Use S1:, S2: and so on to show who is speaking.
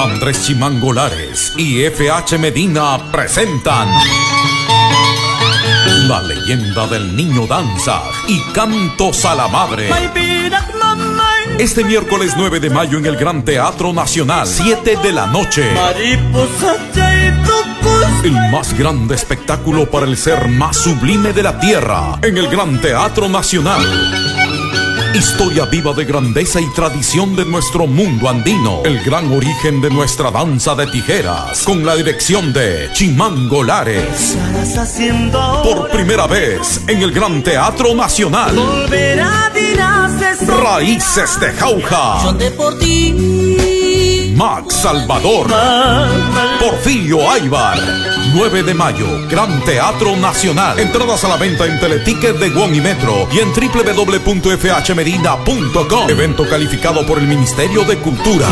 S1: Andrés Chimangolares y FH Medina presentan La leyenda del niño danza y cantos a la madre. Este miércoles 9 de mayo en el Gran Teatro Nacional, 7 de la noche. El más grande espectáculo para el ser más sublime de la tierra en el Gran Teatro Nacional. Historia viva de grandeza y tradición de nuestro mundo andino. El gran origen de nuestra danza de tijeras. Con la dirección de Chimangolares. Por primera vez en el Gran Teatro Nacional. Raíces de Jauja. Max Salvador. Porfirio Aybar. 9 de mayo, Gran Teatro Nacional. Entradas a la venta en Teleticket de Guón y Metro y en www.fhmedina.com. Evento calificado por el Ministerio de Cultura.